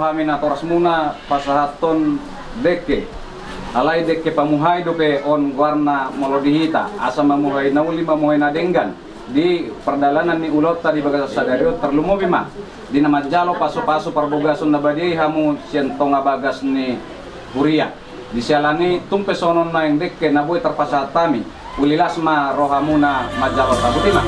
rohami na toras muna pasahaton deke. Alay deke pamuhay dope on warna molodihita asa mamuhay na uli mamuhay na denggan di perdalanan ni ulot tadi bagas sadario terlumobi mah di nama jalo paso-paso parbogason na badi hamu sientonga bagas ni Huria di sialani tumpe sonon na yang deke naboy terpasatami ulilas ma rohamuna majalo tabuti mah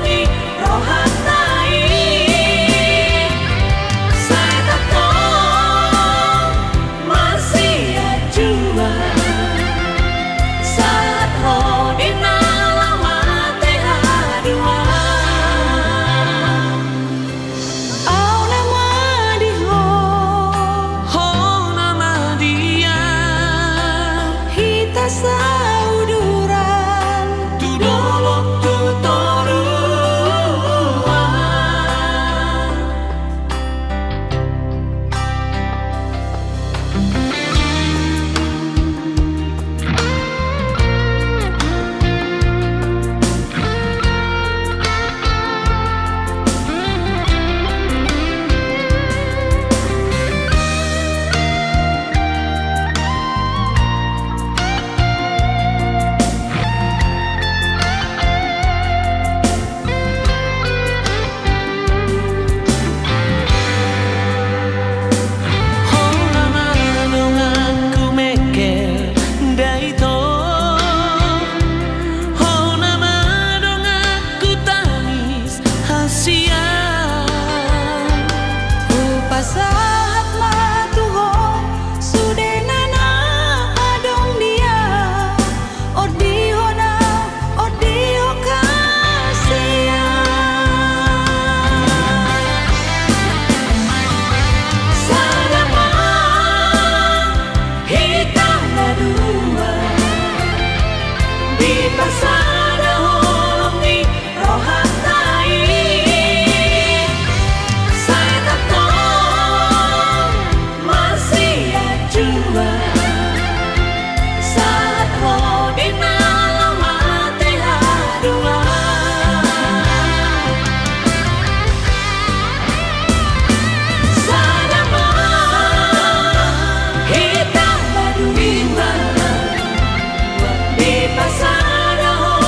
Di pasar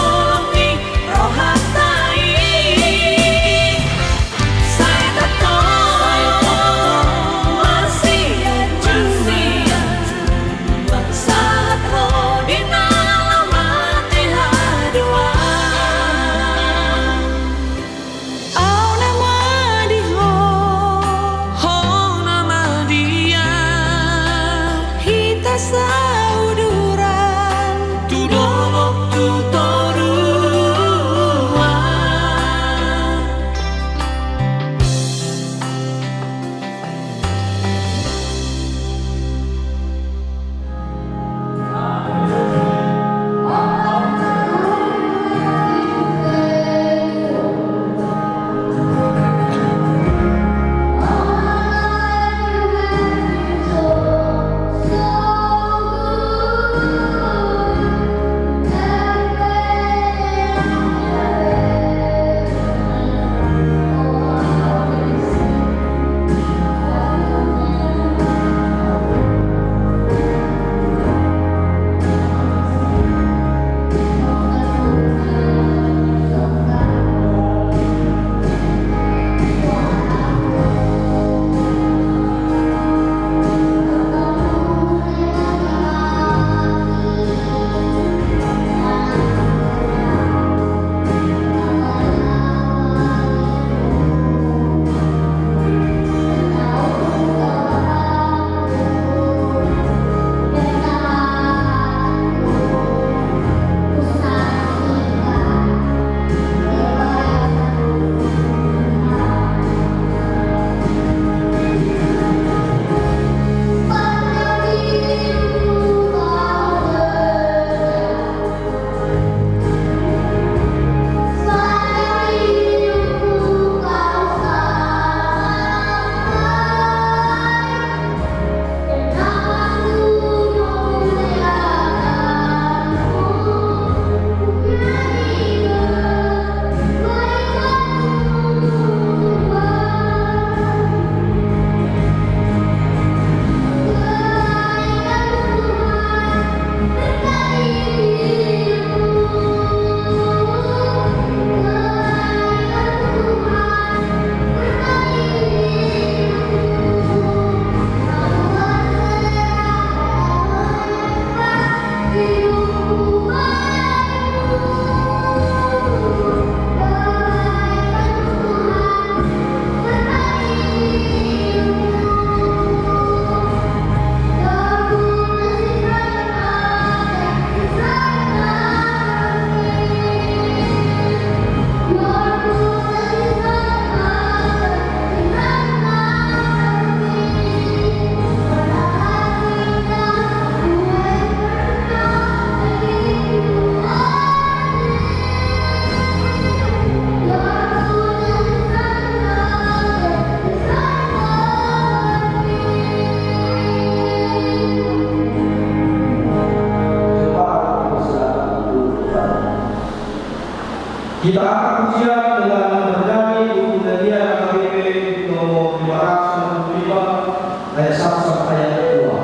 Kita akan ujian dengan bernyanyi Undaria KBP nomor 565 ayat 1 sampai ayat 2.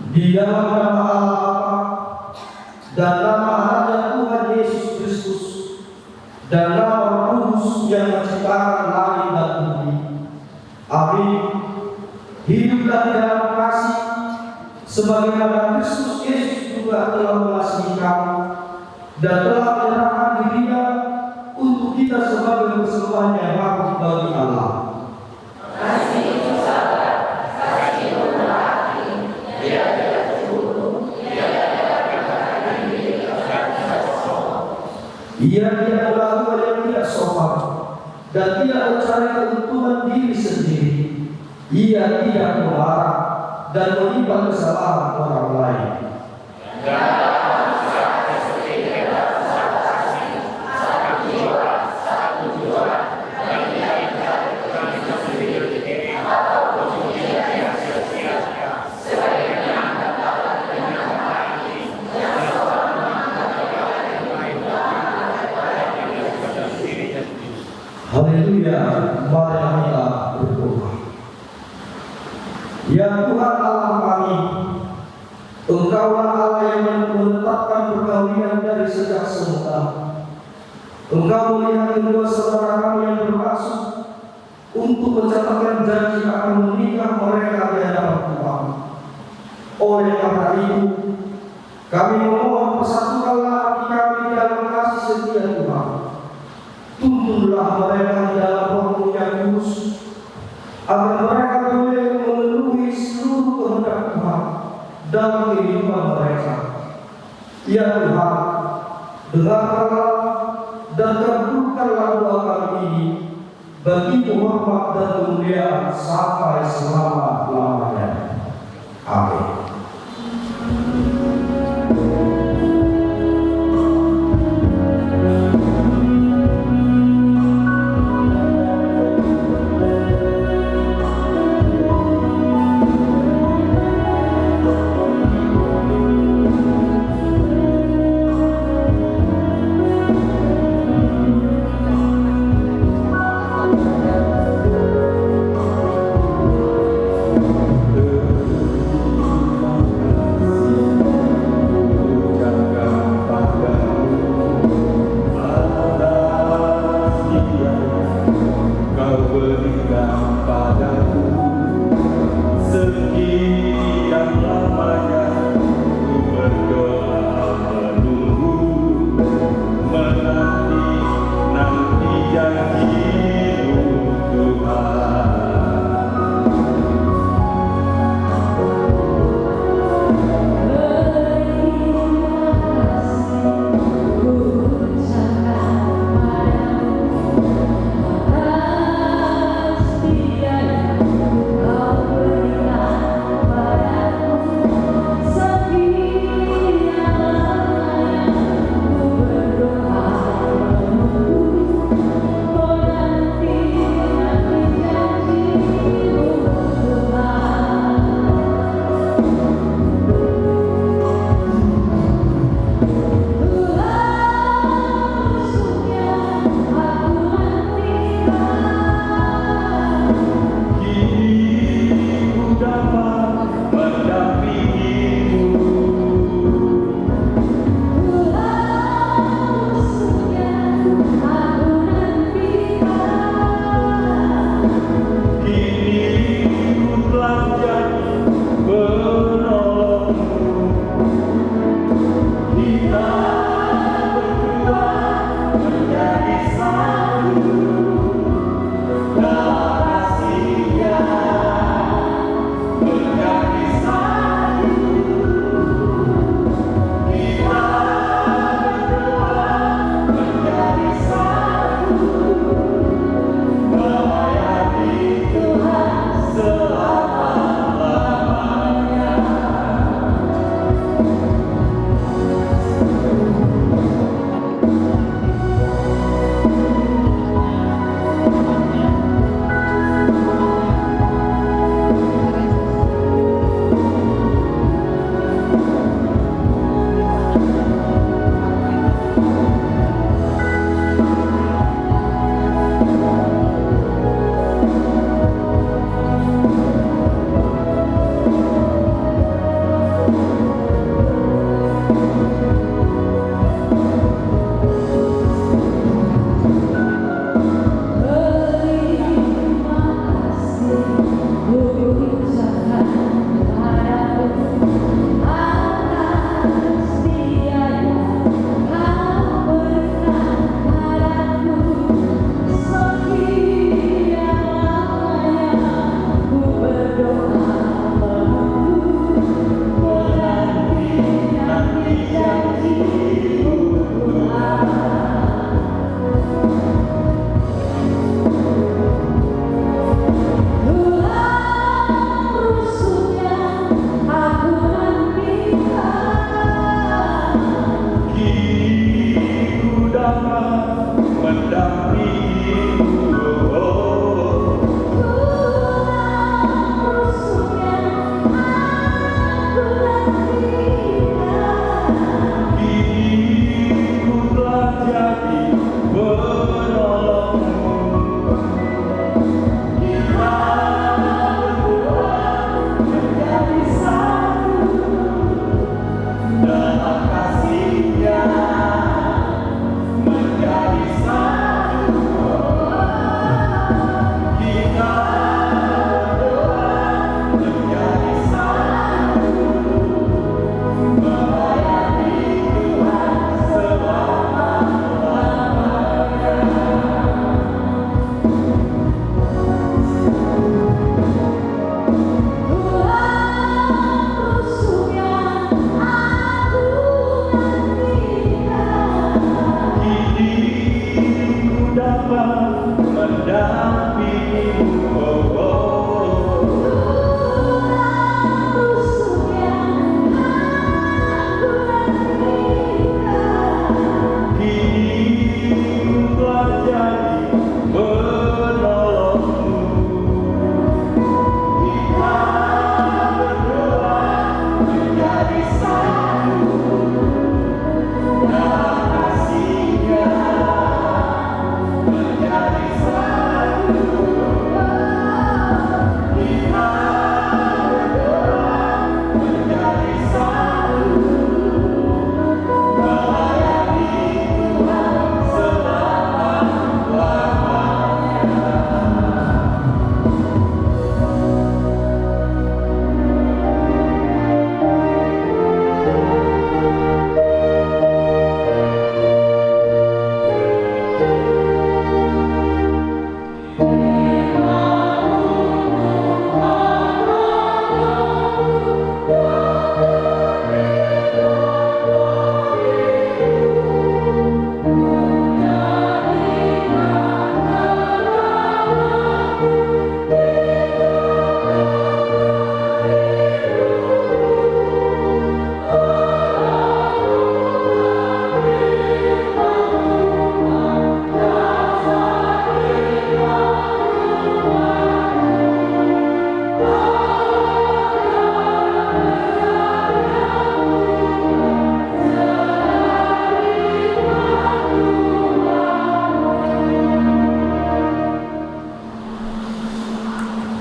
Di dalam nama Allah dan nama anak Tuhan Yesus Kristus dan nama Roh Kudus yang menciptakan langit dan bumi. Amin. Hiduplah di dalam kasih sebagaimana Kristus Yesus juga telah mengasihi kamu dan telah menyerahkan dirinya untuk kita sebagai persembahan yang hakiki bagi Allah. Ia tidak melakukan yang tidak sopan dan tidak mencari keuntungan diri sendiri. Ia tidak memarah dan menimbang kesalahan orang lain. Haleluya, mari kita berdoa. Ya Tuhan Allah kami, Engkaulah Allah yang menetapkan perkawinan dari sejak semula. Engkau melihat kedua saudara kami yang bermaksud untuk mencatatkan janji akan menikah mereka di hadapan Tuhan. Oleh karena itu, kami memohon persatukanlah hati kami dalam kasih setia Tuhan. Tuntunlah mereka di dalam Roh-Mu yang kudus, agar mereka boleh memenuhi seluruh kehendak Tuhan dalam kehidupan mereka. Ya Tuhan, dengarkanlah dan kabulkanlah doa kami ini bagi hormat dan kemuliaan sampai selama-lamanya. Amin.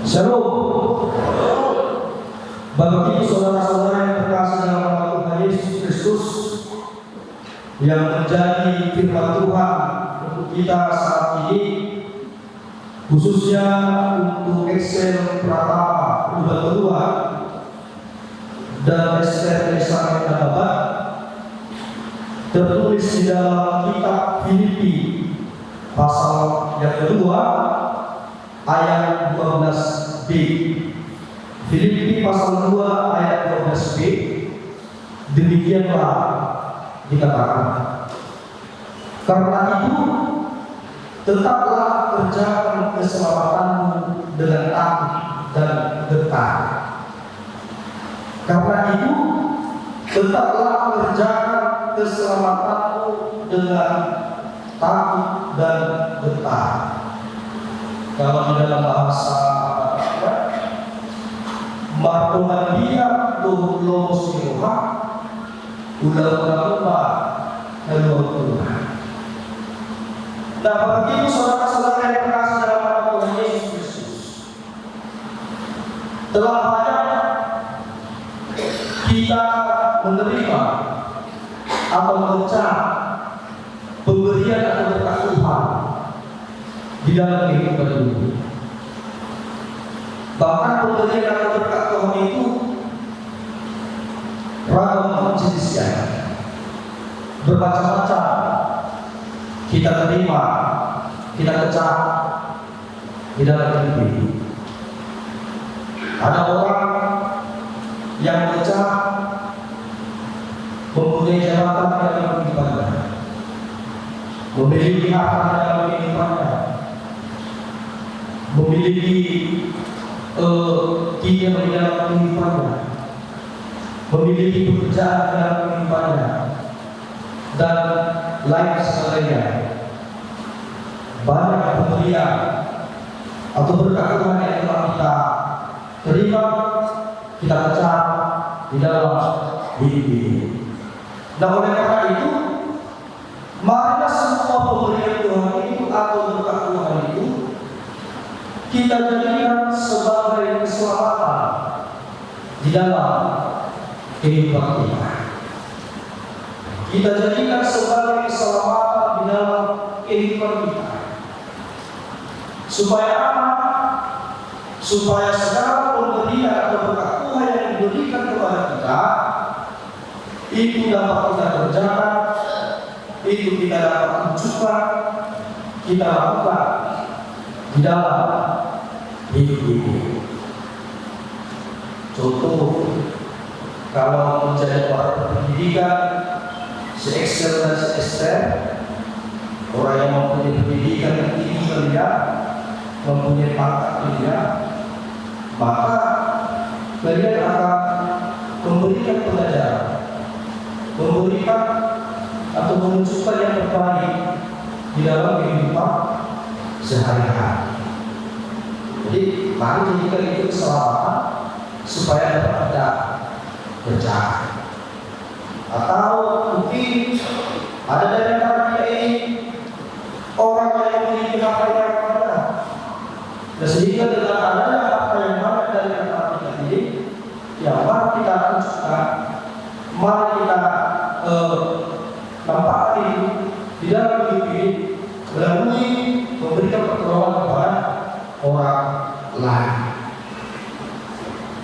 Shalom. Bapak Ibu saudara-saudara yang terkasih dalam nama Tuhan Yesus Kristus, yang menjadi firman Tuhan untuk kita saat ini, khususnya untuk Excel Pratama Ubat Kedua dan Esther Elizabeth Nababat, tertulis di dalam kitab Filipi pasal yang kedua ayat 12b. Filipi pasal 2 ayat 12b, demikianlah dikatakan, karena itu tetaplah kerjakan keselamatanmu dengan takut dan gentar. Karena itu tetaplah kerjakan keselamatanmu dengan takut dan gentar. Kalau di dalam bahasa Martomandia Lomos Siroha Ulang-ulang Tuhan. Nah, begitu saudara-saudara yang terkasih dalam nama Tuhan Yesus Kristus, telah banyak kita menerima atau mencap pemberian atau berkat Tuhan di dalam kehidupan ini. Bahkan pemberian atau berkat Tuhan itu ragam jenisnya, bermacam-macam. Kita terima, kita kecap di dalam hidup ini. Ada orang yang kecap mempunyai jabatan dalam kehidupannya, memiliki harta dalam kehidupannya, memiliki dia di dalam kehidupannya, memiliki pekerjaan dalam kehidupannya, dan lain sebagainya. Banyak pemberian atau berkat Tuhan yang telah kita terima, kita kecap di dalam hidup ini. Nah, oleh karena itu, marilah semua pemberian Tuhan itu atau berkat Tuhan itu kita jadikan sebagai keselamatan di dalam kehidupan kita. Kita jadikan sebagai keselamatan di dalam kehidupan kita. Supaya apa? Supaya segala pemberian atau berkat Tuhan yang diberikan kepada kita itu dapat kita kerjakan, itu kita dapat tunjukkan, kita lakukan di dalam hidup ini. Contoh, kalau menjadi orang pendidikan, si Excel dan si Esther, orang yang mempunyai pendidikan yang tinggi kalian, mempunyai pangkat kalian, maka kalian akan memberikan pelajaran, memberikan atau menunjukkan yang terbaik di dalam kehidupan sehari-hari. Jadi mari jadikan itu keselamatan supaya dapat kita berjalan. Atau mungkin ada dari antara kita ini orang yang memiliki harta yang banyak, dan sehingga dengan adanya harta yang banyak dari antara kita ini, ya mari kita tunjukkan, mari kita nampakkan di dalam hidup ini melalui memberikan pertolongan kepada orang lain.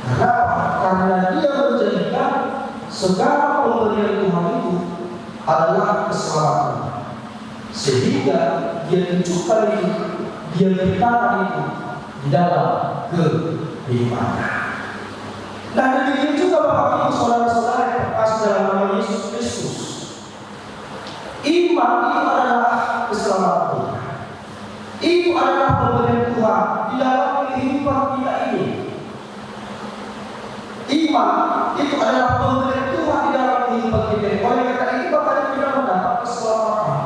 Karena dia menjadikan segala pemberian Tuhan itu adalah keselamatan, sehingga dia tunjukkan itu, dia beritakan itu di dalam kehidupannya. Nah, demikian juga Bapak Ibu saudara-saudara yang terkasih dalam nama Yesus Kristus. Iman itu adalah keselamatan Tuhan. Itu adalah pemberian Tuhan di dalam kehidupan kita ini. Iman itu adalah pemberian Tuhan di dalam kehidupan kita. Oleh karena itu Bapak kita mendapat keselamatan.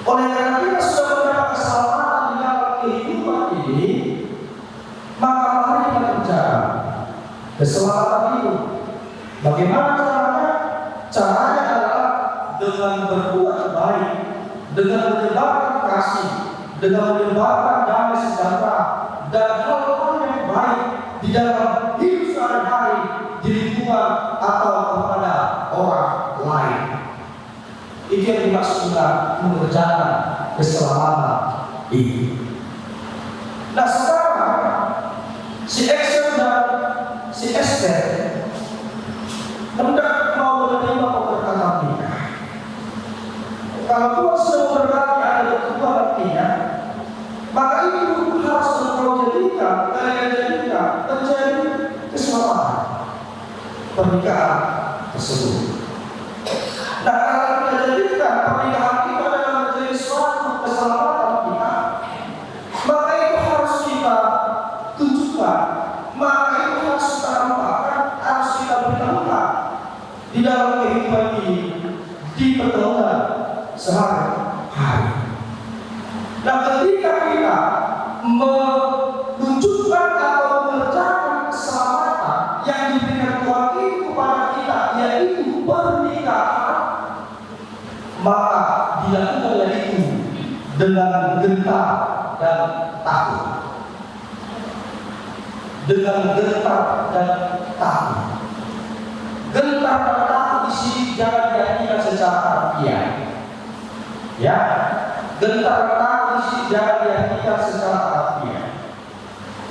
Oleh karena kita sudah mendapat keselamatan di dalam kehidupan ini, maka mari kita berjalan keselamatan itu. Bagaimana caranya? Caranya adalah dengan berbuat baik, dengan menyebarkan kasih, dengan menyebarkan damai sejahtera dan hal-hal yang baik di dalam hidup sehari-hari, di lingkungan atau kepada orang lain. Itu yang dimaksudkan mengerjakan keselamatan ini. Nah sekarang si Excel dan si Esther hendak mau menerima pemberkatan nikah. Kalau Tuhan sudah memberkati ada kedua artinya, maka itu harus engkau kalian jadikan terjadi keselamatan pernikahan tersebut. Nah, kalau kita jadikan pernikahan kita adalah menjadi suatu keselamatan kita, maka itu harus kita tunjukkan, maka itu harus kita nampakkan, harus kita beritahukan di dalam kehidupan ini, di pertemuan sehari-hari. Nah, ketika kita menunjukkan atau mengerjakan keselamatan yang diberikan Tuhan itu kepada kita, yaitu pernikahan, maka dilakukan itu dengan gentar dan takut. Dengan gentar dan takut. Gentar dan takut di sini jangan diartikan secara harfiah. Ya, gentar dan takut di sini jangan diartikan secara harfiah.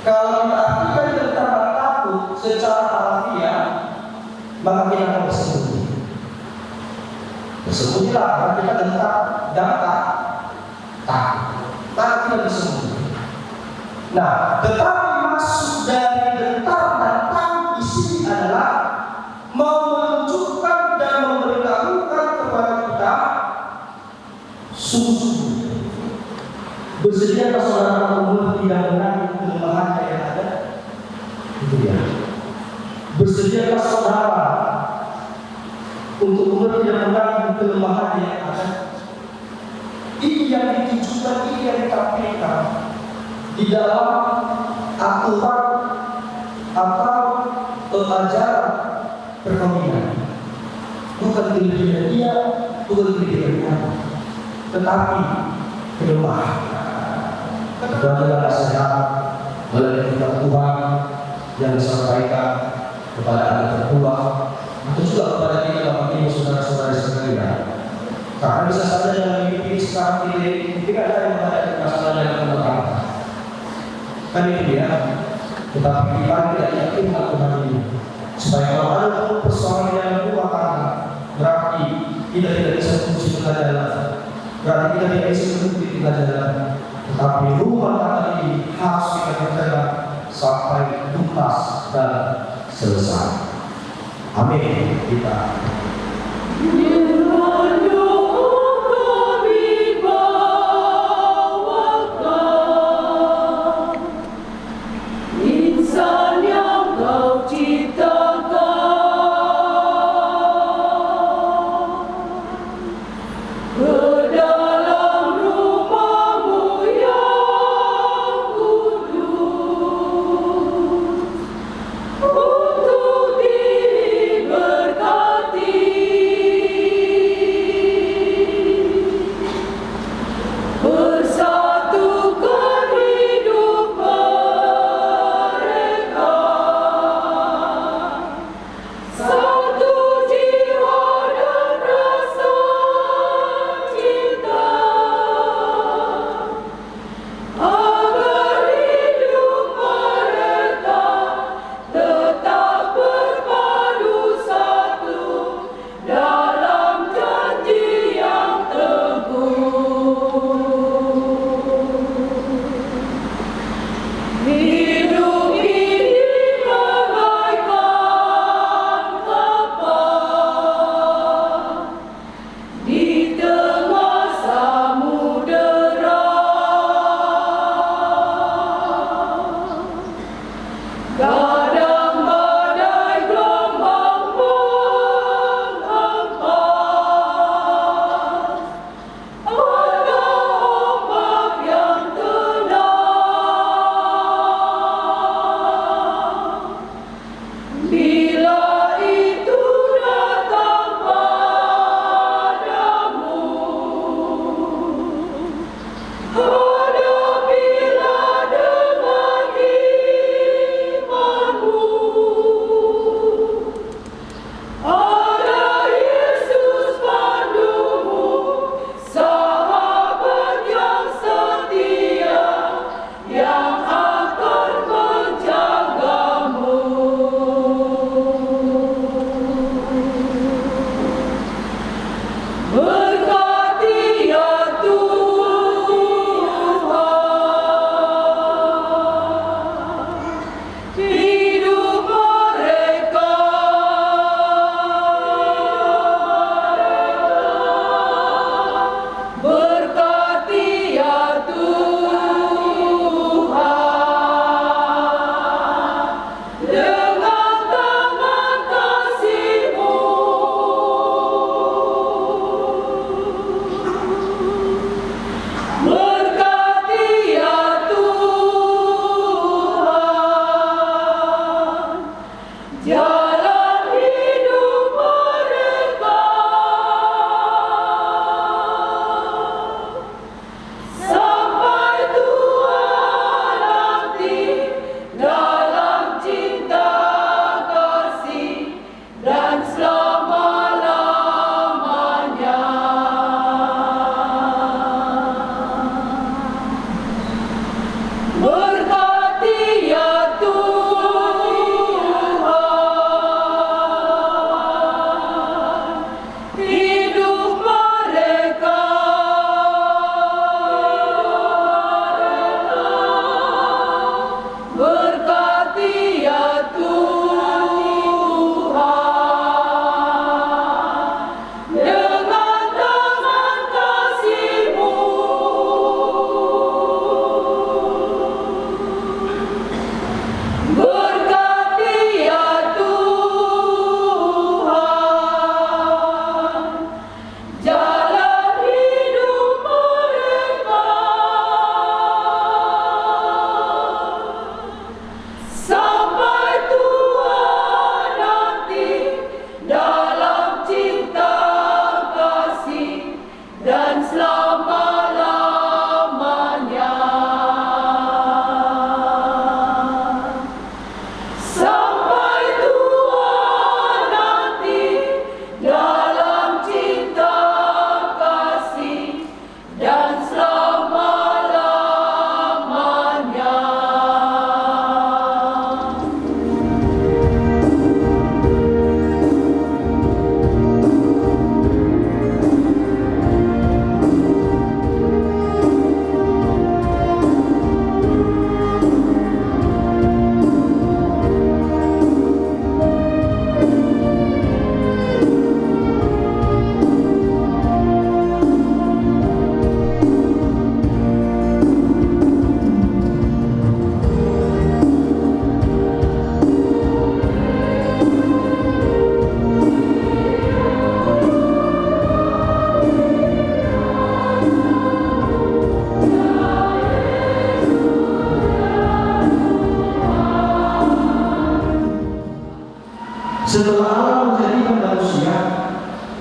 Kalau kita artikan gentar dan takut secara harfiah, maka kita akan bersembunyi. Bersembunyilah karena kita gentar dan takut. Maka kita bersembunyi. Nah, tetapi maksud dari gentar dan takut di sini adalah menunjukkan dan memberitahukan kepada kita sungguh-sungguh. Bersediakah saudara umur tidak menanggung kelemahan yang ada? Itu dia. Bersediakah saudara untuk umur tidak menanggung kelemahan yang ada? Ini yang ditunjukkan, ini yang ditampilkan di dalam aturan atau ajaran perkawinan. Bukan kelebihan dia, bukan kelebihan kamu, tetapi kelemahan. Adalah nasihat melalui kitab Tuhan yang disampaikan kepada anak tertua, atau juga kepada kita Bapak Ibu saudara-saudara sekalian. Karena bisa saja yang hidup sekarang ini mungkin ada yang menghadapi masalah yang menerangkan. Kan itu dia. Tetapi kita tidak yakin hal Tuhan ini. Supaya kalau ada persoalan yang rumah tangga, kita tidak bisa fungsi tengah jalan, berarti kita tidak bisa berhenti tengah jalan. Tetapi rumah tangga ini harus kita kerjakan sampai tuntas dan selesai. Amin. Kita insan yang kau ciptakan ke dalam rumahmu yang kudus untuk diberkati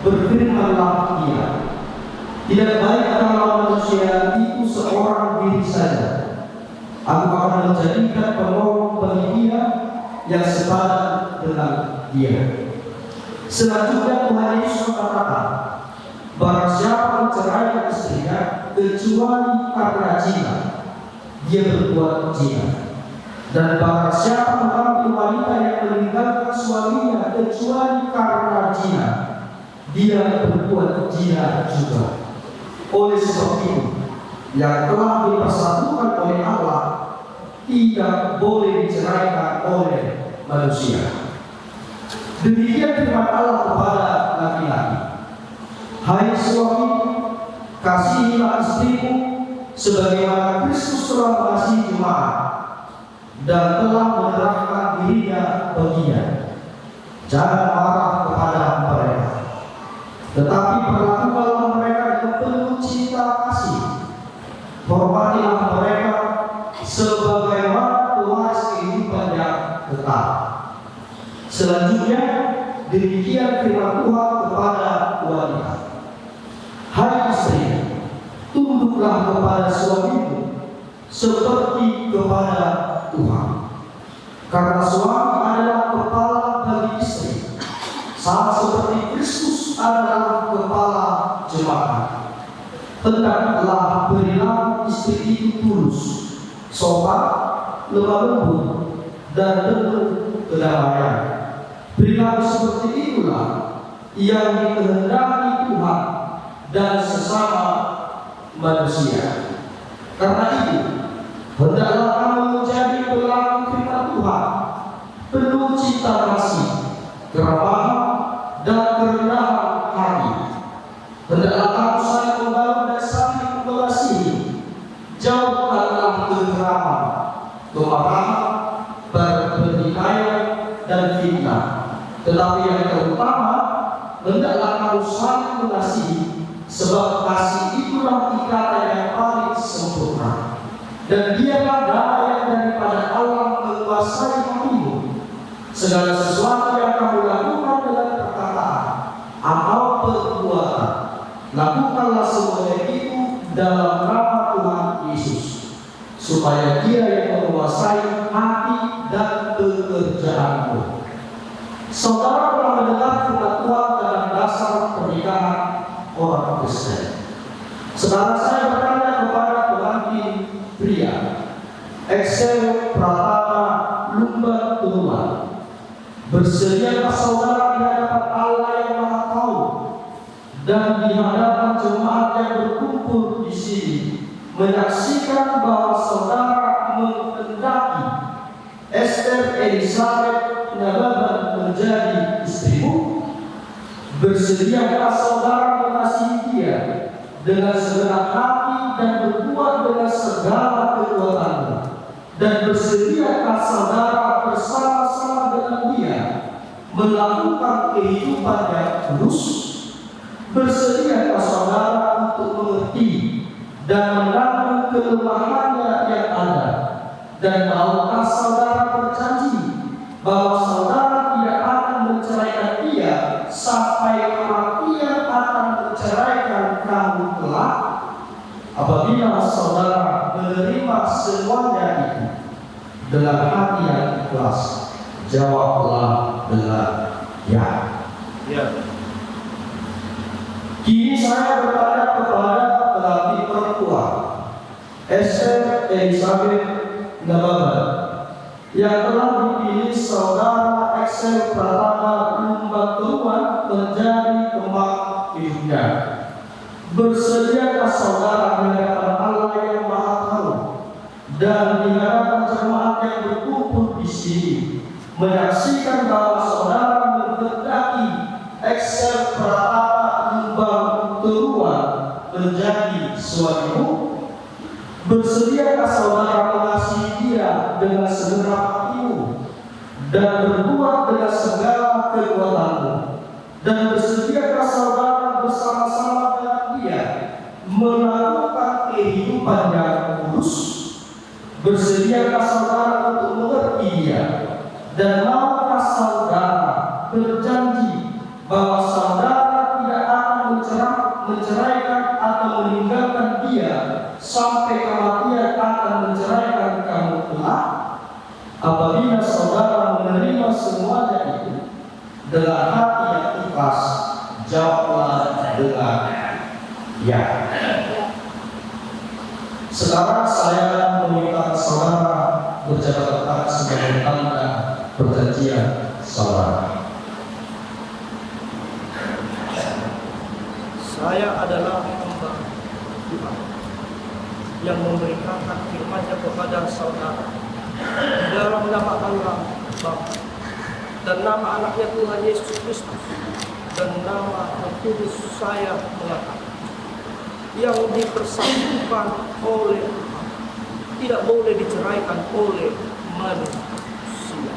Berfirmanlah Ia, tidak baik kalau manusia itu seorang diri saja. Aku akan menjadikan penolong bagi dia yang sepadan dengan dia. Selanjutnya Tuhan Yesus mengatakan, barang siapa menceraikan istrinya kecuali karena zina, dia berbuat zina. Dan barang siapa mengambil wanita yang meninggalkan suaminya kecuali karena zina, dia berbuat zina juga. Oleh sebab itu, yang telah dipersatukan oleh Allah tidak boleh diceraikan oleh manusia. Demikian firman Allah kepada laki-laki, hai suami, kasihilah istrimu sebagaimana Kristus telah mengasihi jemaat dan telah menyerahkan dirinya baginya. Jangan marah kepada mereka, tetapi perlakukanlah mereka dengan penuh cinta kasih. Hormatilah mereka sebagaimana pewaris kehidupan yang kekal. Selanjutnya, demikian firman Tuhan kepada wanita, hai istri, tunduklah kepada suamimu seperti kepada Tuhan. Karena suami adalah kepala bagi istri, sama seperti Kristus adalah kepala jemaat. Hendaklah perilaku istri itu tulus, sopan, lemah lembut, dan penuh kedamaian. Perilaku seperti itulah yang dikehendaki Tuhan dan sesama manusia. Karena itu, hendaklah kamu menjadi pelaku firman Tuhan, penuh cinta kasih, keramahan, dan kerendahan hati. Hendaklah kamu saling membangun dan saling mengasihi. Jauhkanlah kegeraman, kemarahan, pertikaian, dan fitnah. Tetapi yang terutama, hendaklah kamu saling mengasihi, sebab kasih itulah ikatan yang paling sempurna. Dan dialah damai yang daripada Allah menguasai hatimu. Segala sesuatu yang kamu lakukan dengan perkataan atau perbuatan, lakukanlah semuanya itu dalam nama Tuhan Yesus, supaya Dia yang menguasai hati dan pekerjaanmu. Saudara telah mendengar firman Tuhan dalam dasar pernikahan orang Kristen. Sekarang saya bertanya kepada pengantin pria, Excel Pratama Lumban Tuhan, bersediakah saudara di hadapan Allah yang Maha Tahu dan di hadapan jemaat yang berkumpul di sini menyaksikan bahwa saudara menghendaki Esther Elizabeth Nababan menjadi istrimu? Bersediakah saudara mengasihi dia dengan segenap hati dan berbuat dengan segala kekuatanmu? Dan bersediakah saudara bersama-sama dengan dia melakukan kehidupan yang kudus? Bersediakah saudara untuk mengerti dan menanggung kelemahannya yang ada? Dan maukah saudara berjanji bahwa saudara tidak akan menceraikan dia sampai kematian akan menceraikan kamu kelak? Apabila saudara menerima semuanya itu dengan hati yang ikhlas, jawablah dengan ya. Kini saya bertanya kepada pengantin perempuan, Esther Elizabeth Nababan, yang telah dipilih saudara Excel Pratama Lumban Tuhan menjadi teman hidupnya. Bersediakah saudara di hadapan Allah yang Maha Tahu dan di hadapan jemaat yang berkumpul di sini menyaksikan bahwa saudara menghendaki Excel Pratama Lumban Tuhan menjadi suamimu? Bersediakah saudara mengasihi dia dengan segenap hatimu dan berbuat dengan segala kekuatanmu? Dan bersediakah saudara bersama-sama dengan dia melakukan kehidupan yang kudus? Bersediakah saudara untuk mengerti dia? Dan maukah saudara berjanji bahwa saudara tidak menceraikan atau meninggalkan dia sampai kematian akan menceraikan kamu kelak? Apabila saudara menerima semuanya itu dengan hati yang ikhlas, jawablah dengan ya. Sekarang saya meminta saudara berjabat tangan sebagai tanda perjanjian saudara. Saya adalah hamba Tuhan yang memberikan firman-Nya kepada saudara di dalam nama Allah Bapa dan nama anaknya Tuhan Yesus Kristus dan nama Roh Kudus saya mengatakan yang dipersatukan oleh Tuhan tidak boleh diceraikan oleh manusia.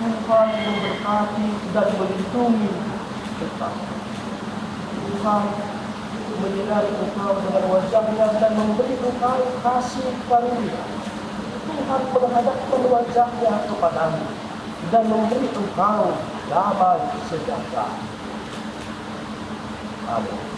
Tuhan memberkati dan melindungi kita. Tuhan menyinari engkau dengan wajah-Nya dan memberi engkau kasih karunia. Tuhan menghadapkan wajah-Nya kepadamu dan memberi engkau damai sejahtera. Amin.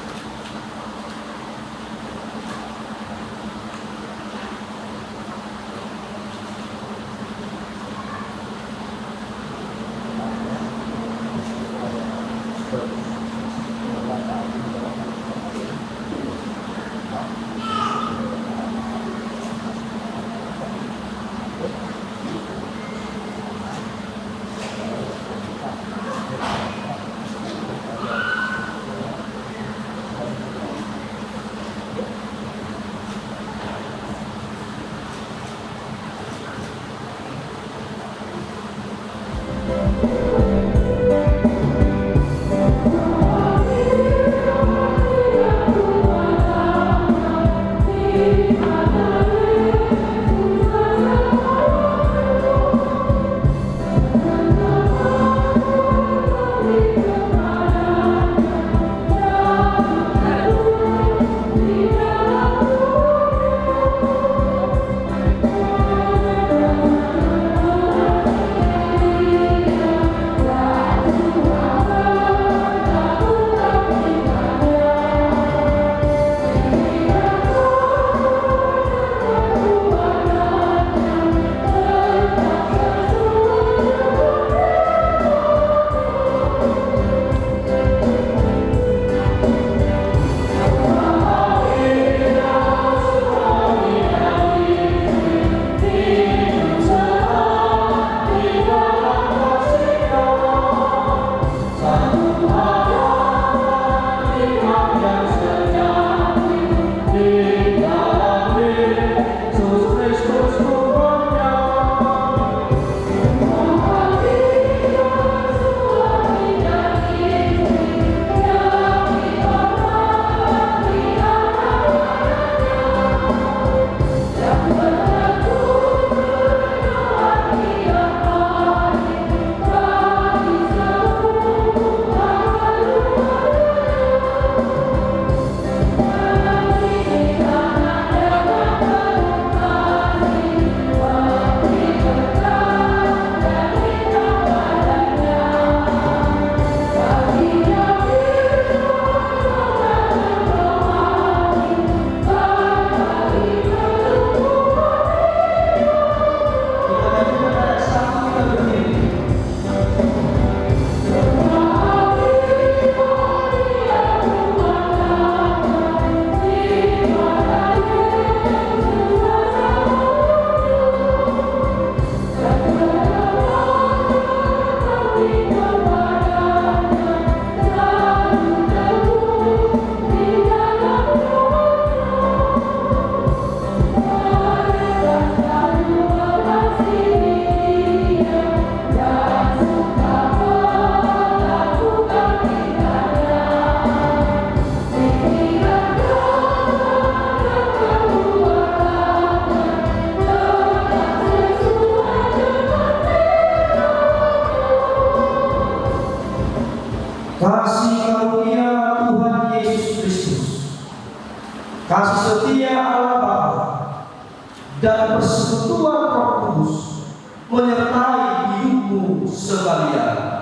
sekalian.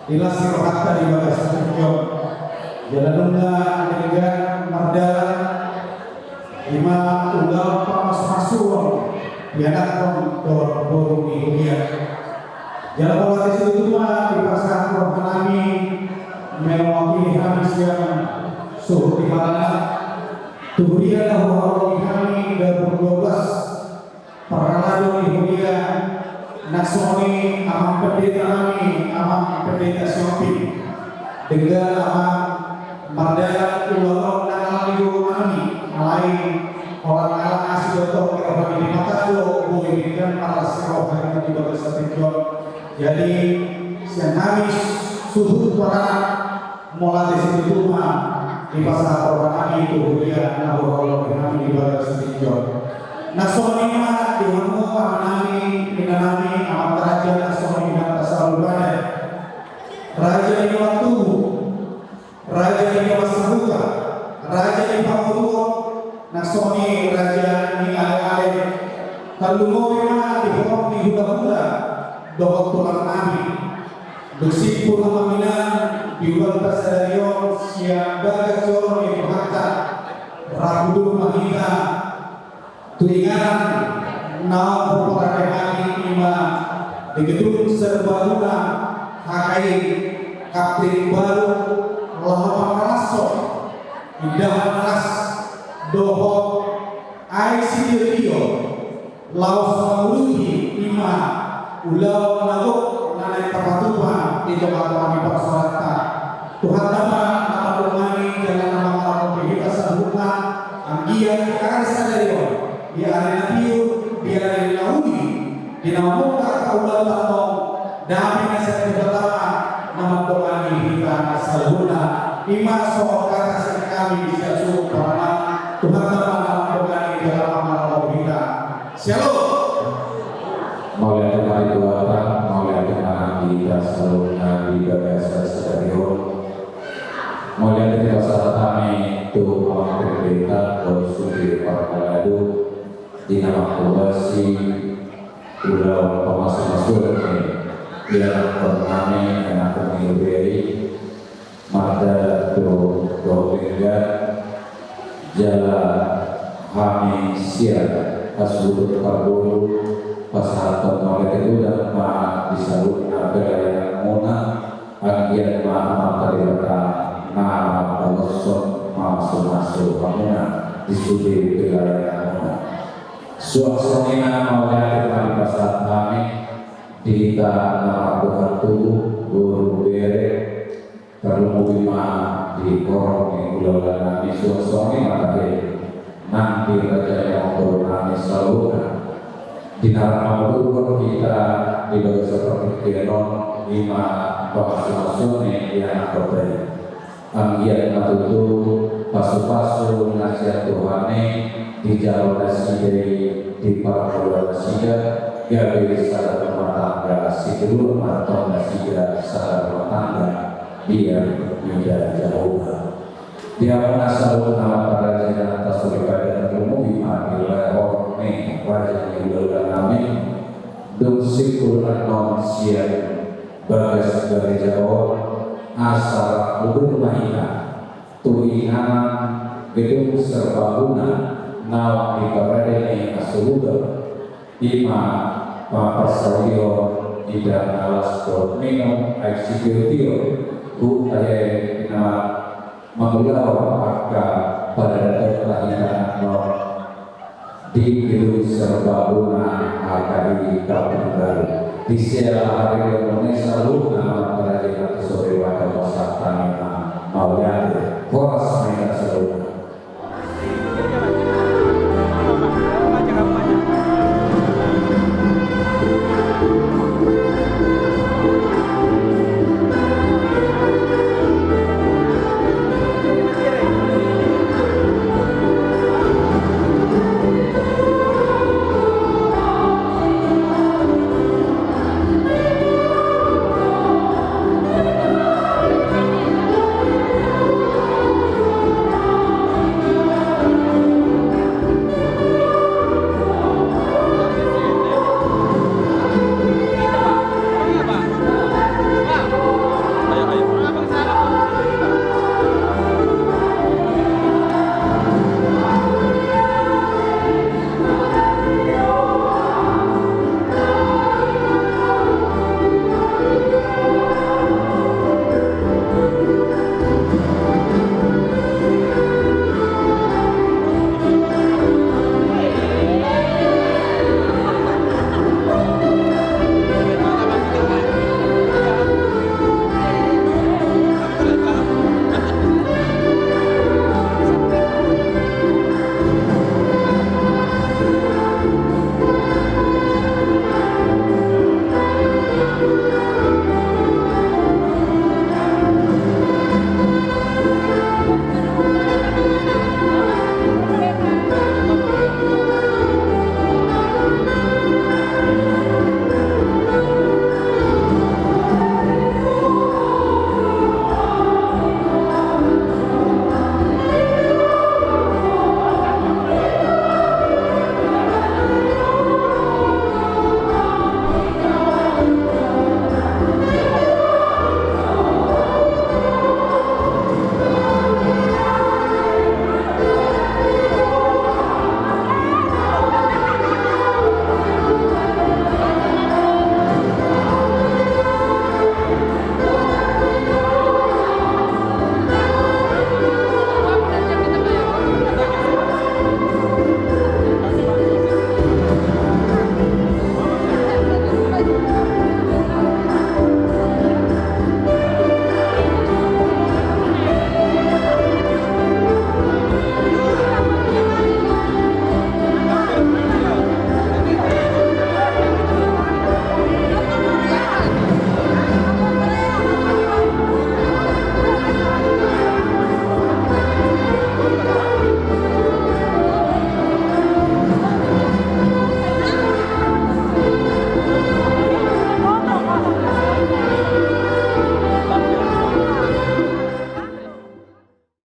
Ila sirohata di bagas terjun jalanuna dengan mardala lima unggal pamas masuang biadakon dor borumi hujan jalan pola itu mah di pasar rohanami mewakili habis yang suhu di mana tubuhnya dahulu kami 2012 peraladu di hujan Nasoni amang pendeta kami, amang pendeta Siopi dengan amang mardaya ulama nangaliu kami lain orang alam asli atau orang di mata lo boleh dengan para seroh yang di bawah satu. Jadi siang kami suhu para mulai dari situ mah di pasar orang kami itu dia nahu Allah kami di bawah satu. Nasoni mah di mana kami minanami amat raja Nasoni dan Tasawuf Badai raja di waktu raja di Masahuka raja di Pamutuo Nasoni raja di Ale-Ale kalungo mah di bawah di hula-hula dohok tulang kami bersih pula maminan di ulang tasadario siang bagas joro di Pahata Rabu Mahita tuingan nau perkara lima di gedung serbaguna hakai kapten baru lawan raso indah ras doho ICDO laos mauluhi lima ulau nagok nanai kapatuha di tempat kami bersolata Tuhan nama nama rumani jalan nama Allah kita sambungkan anggian karsa dari di arena biu di arena launi di nama muka kaulah lama damai nasihat pertama nama doa kita saluna lima soal kata kami bisa suruh karena Tuhan nama doa di dalam amal kita shalom Maulia Tuhan Tuhan Maulia Tuhan kita saluna di bahasa stadion Maulia kita saat kami Tuhan berbeda bersuci parkaladu di nama kubasi udah pemasuk-masuk yang pertama yang akan diberi mada do jala kami siap asur parbulu pasal oleh itu dan ma disalut yang muna agian ma terlibat nama pelosok masuk pamuna disudi wilayah muna suasana maunya kita pasal kami di nama beratu guru bere kalau lima di korong yang ulang nabi suasana nanti raja yang turun nabi selalu di nama guru kita di bawah seperti kenon lima bahasa yang berbeda anggian itu pasu-pasu nasihat Tuhane di jalan dari di para nasihat gawe secara rumah tangga si kedua atau nasihat secara rumah tangga biar tidak jauh dia menasal nama para jalan atas daripada ilmu bima ilmu nih wajah yang udah kami dusik non siap bagas dari jauh asal bukan mahina tuinan gedung serbaguna naw ibaradene asuluga ima papasalio tidak alas do minum executio bu aye na mengulau akka pada kelahiran no di gedung serbaguna akari kampung baru di sela hari Indonesia lu nama kerajaan sore pada masa tanah maunya poros mereka selalu